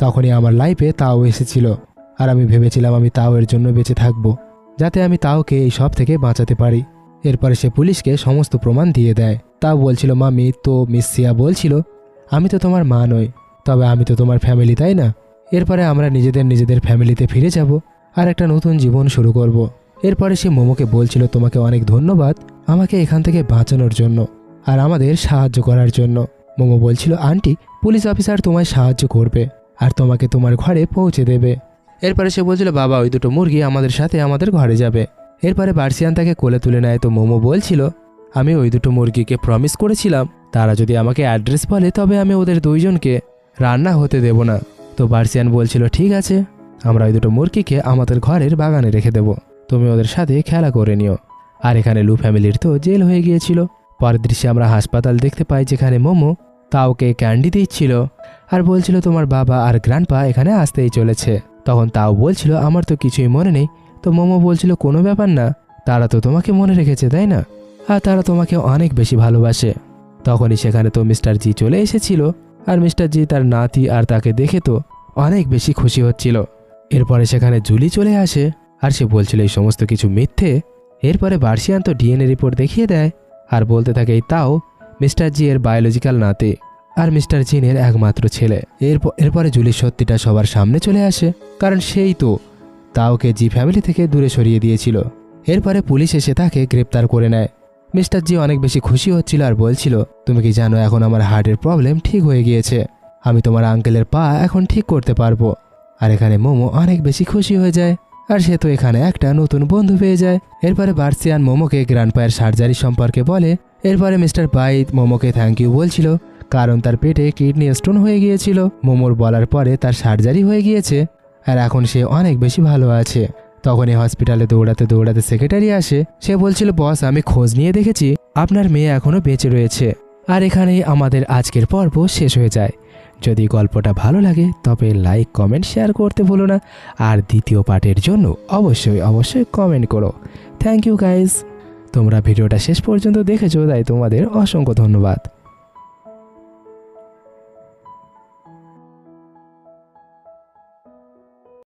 তখনই আমার লাইফে তাও এসেছিল আর আমি ভেবেছিলাম আমি তাওয়ের জন্য বেঁচে থাকবো, যাতে আমি তাওকে এই সব থেকে বাঁচাতে পারি। এরপরে সে পুলিশকে সমস্ত প্রমাণ দিয়ে দেয়। তাও বলছিল মামি তো মিস সিয়া বলছিল আমি তো তোমার মা নই, তবে আমি তো তোমার ফ্যামিলি, তাই না? এরপরে আমরা নিজেদের ফ্যামিলিতে ফিরে যাব আর একটা নতুন জীবন শুরু করব। এরপরে সে মোমোকে বলছিল তোমাকে অনেক ধন্যবাদ আমাকে এখান থেকে বাঁচানোর জন্য আর আমাদের সাহায্য করার জন্য। মোমো বলছিল আন্টি পুলিশ অফিসার তোমায় সাহায্য করবে আর তোমাকে তোমার ঘরে পৌঁছে দেবে। এরপরে সে বলছিল বাবা ওই দুটো মুরগি আমাদের সাথে আমাদের ঘরে যাবে। এরপরে বার্সিয়ান তাকে কোলে তুলে নেয়। তো মোমো বলছিল আমি ওই দুটো মুরগিকে প্রমিস করেছিলাম তারা যদি আমাকে অ্যাড্রেস বলে তবে আমি ওদের দুইজনকে রান্না হতে দেব না। তো বার্সিয়ান বলছিল ঠিক আছে, আমরা ওই দুটো মুরগিকে আমাদের ঘরের বাগানে রেখে দেব, তুমি ওদের সাথে খেলা করে নিও। আর এখানে লু ফ্যামিলির তো জেল হয়ে গিয়েছিল। পরের দৃশ্যে আমরা হাসপাতাল দেখতে পাই, যেখানে মোমো তাওকে ক্যান্ডি দিচ্ছিল আর বলছিল তোমার বাবা আর গ্র্যান্ডপা এখানে আসতেই চলেছে। তখন তাও বলছিল আমার তো কিছুই মনে নেই। তো মোমো বলছিল কোনো ব্যাপার না, তারা তো তোমাকে মনে রেখেছে তাই না, আর তারা তোমাকে অনেক বেশি ভালোবাসে। তখনই সেখানে তো মিস্টার জি চলে এসেছিল আর মিস্টার জি তার নাতি আর তাকে দেখে তো অনেক বেশি খুশি হচ্ছিল। এরপরে সেখানে জুলি চলে আসে আর সে বলছিল এই সমস্ত কিছু মিথ্যে। এরপরে বার্সিয়ান তো ডিএনএ রিপোর্ট দেখিয়ে দেয় আর বলতে থাকে এই তাও মিস্টার জি এর বায়োলজিক্যাল নাতি আর মিস্টার জিনের একমাত্র ছেলে। এরপরে জুলির সত্যিটা সবার সামনে চলে আসে, কারণ সেই তো তাওকে জি ফ্যামিলি থেকে দূরে সরিয়ে দিয়েছিল। এরপরে পুলিশ এসে তাকে গ্রেপ্তার করে নেয়। মিস্টার জি অনেক বেশি খুশি হচ্ছিল আর বলছিল তুমি কি জানো এখন আমার হার্টের প্রবলেম ঠিক হয়ে গিয়েছে, আমি তোমার আঙ্কেলের পা এখন ঠিক করতে পারবো। আর এখানে মোমো অনেক বেশি খুশি হয়ে যায় আর সে তো এখানে একটা নতুন বন্ধু পেয়ে যায়। এরপরে বার্সিয়ান মোমোকে গ্র্যান্ডপায়ের সার্জারি সম্পর্কে বলে। এরপরে মিস্টার বাইট মোমোকে থ্যাংক ইউ বলছিল, কারণ তার পেটে কিডনি স্টোন হয়ে গিয়েছিল। মোমোর বলার পরে তার সার্জারি হয়ে গিয়েছে আর এখন সে অনেক বেশি ভালো আছে। তখনই হসপিটালে দৌড়াতে দৌড়াতে সেক্রেটারি আসে। সে বলছিল বস আমি খোঁজ নিয়ে দেখেছি আপনার মেয়ে এখনও বেঁচে রয়েছে। আর এখানেই আমাদের আজকের পর্ব শেষ হয়ে যায়। যদি গল্পটা ভালো লাগে তবে লাইক কমেন্ট শেয়ার করতে ভুলো না, আর দ্বিতীয় পার্টের জন্য অবশ্যই কমেন্ট করো। Thank you guys. তোমরা ভিডিওটা শেষ পর্যন্ত দেখেছো, তাই তোমাদের অসংখ্য ধন্যবাদ।